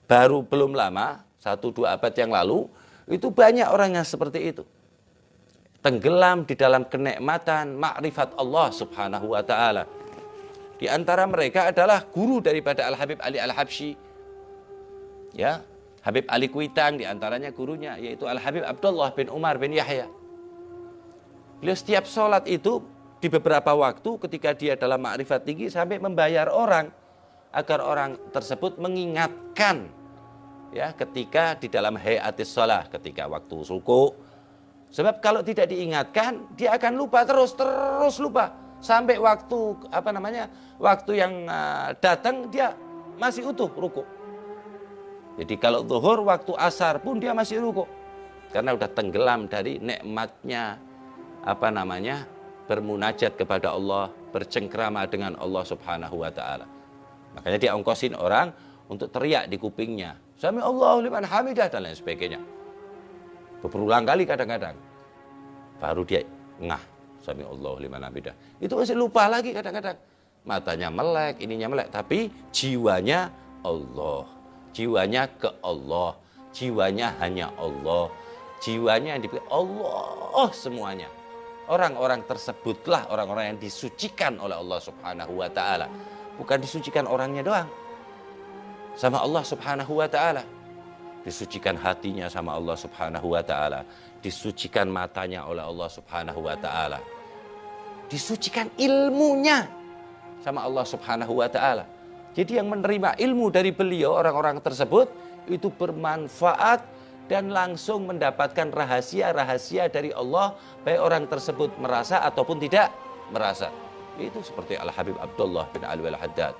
baru belum lama, 1-2 abad yang lalu, itu banyak orang yang seperti itu. Tenggelam di dalam kenikmatan makrifat Allah Subhanahu wa taala. Di antara mereka adalah guru daripada Al-Habib Ali Al-Habsyi. Ya, Habib Ali Kuitang di antaranya gurunya, yaitu Al-Habib Abdullah bin Umar bin Yahya. Beliau setiap sholat itu di beberapa waktu ketika dia dalam makrifat tinggi sampai membayar orang agar orang tersebut mengingatkan ya ketika di dalam hayatis sholat, ketika waktu ruku. Sebab kalau tidak diingatkan dia akan lupa terus lupa sampai waktu waktu yang datang dia masih utuh ruku. Jadi kalau zuhur waktu asar pun dia masih ruku karena udah tenggelam dari nikmatnya bermunajat kepada Allah, bercengkrama dengan Allah Subhanahu wa taala. Makanya dia ongkosin orang untuk teriak di kupingnya, Sami Allahu liman hamidah dan lain sebagainya. Berulang kali kadang-kadang. Baru dia ngah, Sami Allahu liman hamidah. Itu masih lupa lagi kadang-kadang. Matanya melek, ininya melek, tapi jiwanya Allah. Jiwanya ke Allah. Jiwanya hanya Allah. Jiwanya yang dipilih Allah semuanya. Orang-orang tersebutlah orang-orang yang disucikan oleh Allah Subhanahu wa taala. Bukan disucikan orangnya doang. Sama Allah Subhanahu wa taala. Disucikan hatinya sama Allah Subhanahu wa taala. Disucikan matanya oleh Allah Subhanahu wa taala. Disucikan ilmunya sama Allah Subhanahu wa taala. Jadi yang menerima ilmu dari beliau, orang-orang tersebut itu bermanfaat dan langsung mendapatkan rahasia-rahasia dari Allah, baik orang tersebut merasa ataupun tidak merasa. Itu seperti Al-Habib Abdullah bin Ali Al-Haddad,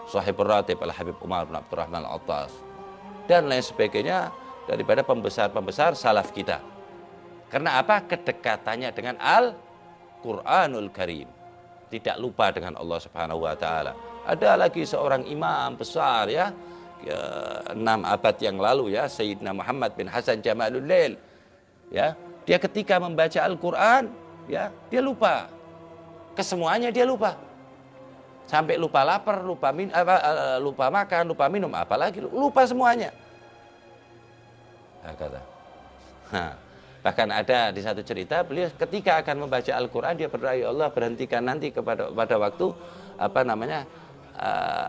Sahibul Ratib Al-Habib Umar bin Abdurrahman Al-Attas, dan lain sebagainya daripada pembesar-pembesar salaf kita. Karena apa? Kedekatannya dengan Al-Quranul Karim. Tidak lupa dengan Allah Subhanahu wa taala. Ada lagi seorang imam besar ya, 6 abad yang lalu ya, Sayyidina Muhammad bin Hasan Jamalul Lail. Ya, dia ketika membaca Al-Qur'an ya, dia lupa. Kesemuanya dia lupa. Sampai lupa lapar, lupa makan, lupa minum, apalagi lupa semuanya. Nah, kata. Bahkan ada di satu cerita beliau ketika akan membaca Al-Qur'an dia berdoa, ya Allah berhentikan nanti pada waktu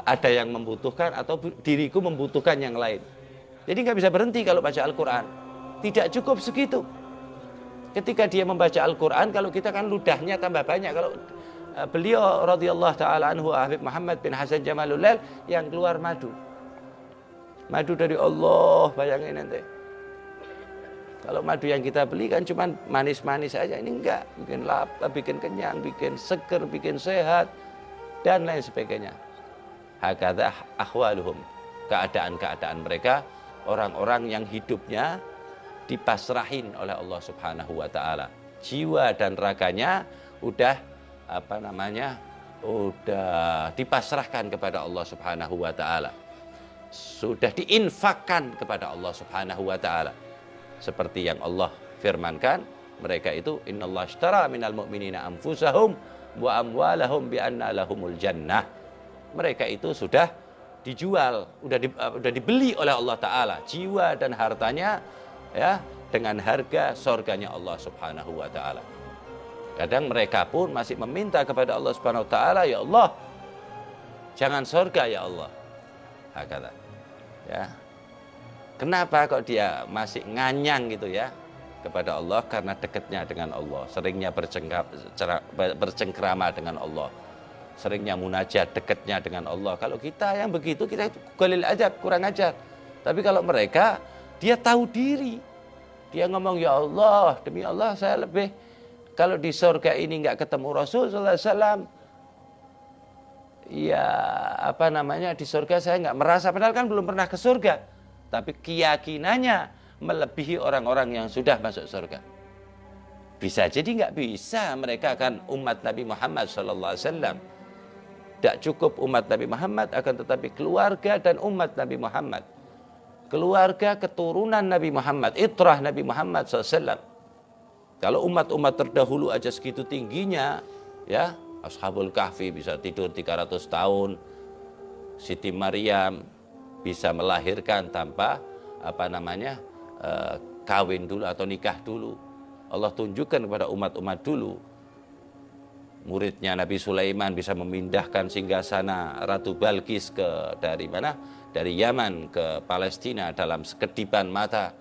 ada yang membutuhkan atau diriku membutuhkan yang lain. Jadi nggak bisa berhenti kalau baca Al-Quran. Tidak cukup segitu. Ketika dia membaca Al-Quran, kalau kita kan ludahnya tambah banyak. Kalau beliau radhiyallahu taala anhu Habib Muhammad bin Hasan Jamalul Lail yang keluar madu. Madu dari Allah, bayangin nanti. Kalau madu yang kita beli kan cuma manis-manis aja, ini enggak, bikin lapar, bikin kenyang, bikin seger, bikin sehat dan lain sebagainya. Hakadha ahwaluhum, keadaan-keadaan mereka, orang-orang yang hidupnya dipasrahin oleh Allah Subhanahu wa taala. Jiwa dan raganya udah dipasrahkan kepada Allah Subhanahu wa taala. Sudah diinfakkan kepada Allah Subhanahu wa taala. Seperti yang Allah firmankan, mereka itu innallaha ashtara minal mu'minina anfusahum wa amwalahum bi anna lahumul jannah. Mereka itu sudah dijual, udah dibeli oleh Allah taala, jiwa dan hartanya ya dengan harga surganya Allah Subhanahu wa taala. Kadang mereka pun masih meminta kepada Allah Subhanahu wa taala, ya Allah, jangan surga ya Allah. Hakata. Ya. Kenapa kok dia masih nganyang gitu ya kepada Allah? Karena dekatnya dengan Allah, seringnya bercengkrama dengan Allah, seringnya munajat, dekatnya dengan Allah. Kalau kita yang begitu, kita itu qalil adab, kurang ajar. Tapi kalau mereka, dia tahu diri. Dia ngomong, ya Allah, demi Allah saya lebih, kalau di surga ini nggak ketemu Rasul sallallahu alaihi wasallam, ya di surga saya nggak merasa, padahal kan belum pernah ke surga. Tapi keyakinannya melebihi orang-orang yang sudah masuk surga. Bisa jadi nggak bisa, mereka akan umat Nabi Muhammad sallallahu alaihi wasallam. Tidak cukup umat Nabi Muhammad, akan tetapi keluarga dan umat Nabi Muhammad. Keluarga keturunan Nabi Muhammad, itrah Nabi Muhammad SAW. Kalau umat-umat terdahulu aja segitu tingginya, ya, Ashabul Kahfi bisa tidur 300 tahun, Siti Maryam, bisa melahirkan tanpa kawin dulu atau nikah dulu. Allah tunjukkan kepada umat-umat dulu. Muridnya Nabi Sulaiman bisa memindahkan singgasana Ratu Balkis dari mana? Dari Yaman ke Palestina dalam sekedipan mata.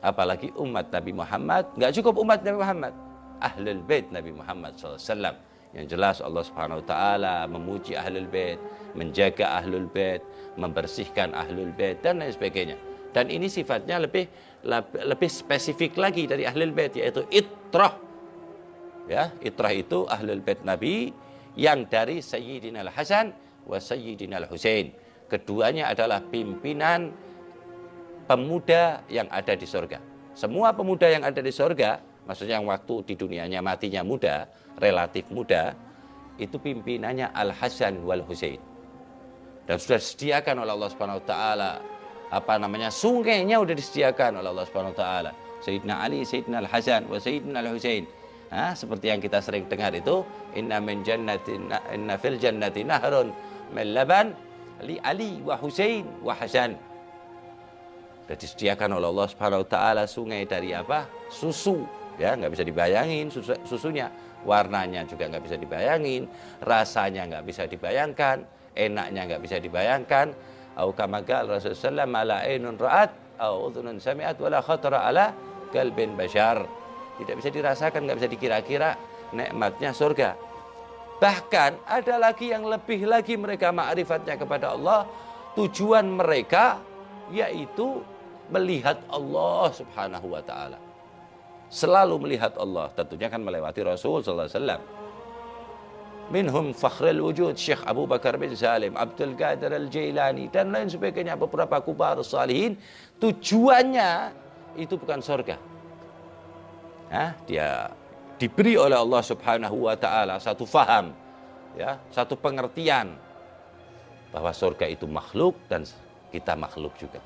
Apalagi umat Nabi Muhammad, nggak cukup umat Nabi Muhammad, Ahlul Bait Nabi Muhammad SAW. Yang jelas Allah Subhanahu Wa Taala memuji Ahlul Bait, menjaga Ahlul Bait, membersihkan Ahlul Bait dan lain sebagainya. Dan ini sifatnya lebih spesifik lagi dari Ahlul Bait, yaitu itrah. Ya, itrah itu Ahlul Bait Nabi yang dari Sayyidina Al-Hasan wa Sayyidina Al-Husain. Keduanya adalah pimpinan pemuda yang ada di surga. Semua pemuda yang ada di surga, maksudnya yang waktu di dunianya matinya muda, relatif muda, itu pimpinannya Al-Hasan wal Husain. Dan sudah disediakan oleh Allah Subhanahu Wa Taala, sungainya sudah disediakan oleh Allah Subhanahu Wa Taala. Sayyidina Ali, Sayyidina Al-Hasan wa Sayyidina Al-Husain. Seperti yang kita sering dengar itu, inna fil jannati nahrun min laban li Ali wa Husain wa Hasan. Sudah disediakan oleh Allah Subhanahu Wa Taala sungai dari susu, ya, nggak bisa dibayangin susunya, warnanya juga nggak bisa dibayangin, rasanya nggak bisa dibayangkan, enaknya nggak bisa dibayangkan. Au kama qala Rasulullah la ainun ra'at au udhunun sami'at wala khatara ala qalbin bashar. Tidak bisa dirasakan, nggak bisa dikira-kira nikmatnya surga. Bahkan ada lagi yang lebih lagi mereka ma'rifatnya kepada Allah. Tujuan mereka yaitu melihat Allah Subhanahu Wa Taala. Selalu melihat Allah, tentunya kan melewati Rasul sallallahu alaihi wasallam. Minhum fakhrul wujud Syekh Abu Bakar bin Salim, Abdul Qadir Al-Jailani dan lain sebagainya, beberapa kubar salihin. Tujuannya itu bukan surga. Dia diberi oleh Allah Subhanahu Wa Taala satu faham, ya, satu pengertian bahwa surga itu makhluk dan kita makhluk juga.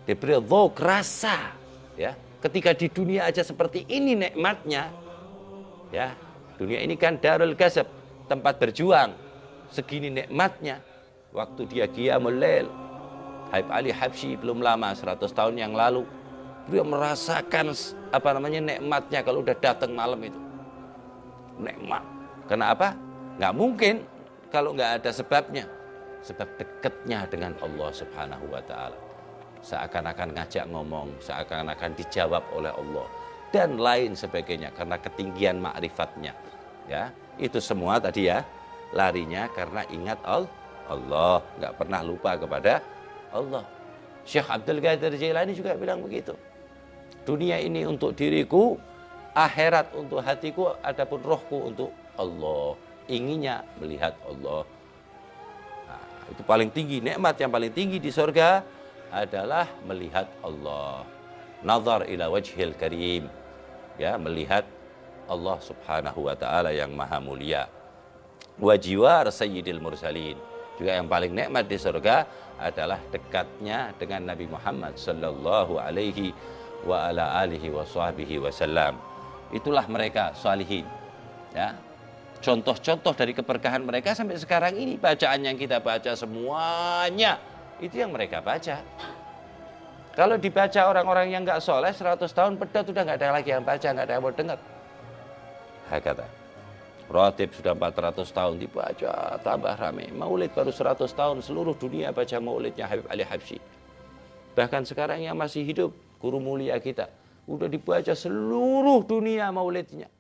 Diberi dzauq, rasa, ya. Ketika di dunia aja seperti ini nikmatnya, ya. Dunia ini kan darul kasab, tempat berjuang. Segini nikmatnya. Waktu dia qiyamul lail, Habib Ali Habsyi belum lama, 100 tahun yang lalu, beliau merasakan nikmatnya kalau udah datang malam itu. Nikmat. Kenapa? Nggak mungkin kalau nggak ada sebabnya. Sebab dekatnya dengan Allah Subhanahu Wa Taala. Seakan-akan ngajak ngomong, seakan-akan dijawab oleh Allah dan lain sebagainya karena ketinggian ma'rifatnya. Ya, itu semua tadi ya larinya karena ingat Allah, nggak pernah lupa kepada Allah. Syekh Abdul Qadir Jailani juga bilang begitu. Dunia ini untuk diriku, akhirat untuk hatiku, adapun rohku untuk Allah. Inginnya melihat Allah. Itu paling tinggi, nikmat yang paling tinggi di surga adalah melihat Allah. Nazar ila wajhil karim. Ya, melihat Allah Subhanahu Wa Taala yang maha mulia. Wa jiwar sayyidil mursalin. Juga yang paling nikmat di surga adalah dekatnya dengan Nabi Muhammad sallallahu alaihi wa ala alihi wa sahbihi wasallam. Itulah mereka salihin. Ya. Contoh-contoh dari keberkahan mereka sampai sekarang ini, bacaan yang kita baca semuanya itu yang mereka baca. Kalau dibaca orang-orang yang nggak soleh 100 tahun pedot sudah nggak ada lagi yang baca, nggak ada yang mau dengar. Kata Ratib sudah 400 tahun dibaca, tambah ramai. Maulid baru 100 tahun, seluruh dunia baca maulidnya Habib Ali Habsyi. Bahkan sekarang yang masih hidup, guru mulia kita, udah dibaca seluruh dunia maulidnya.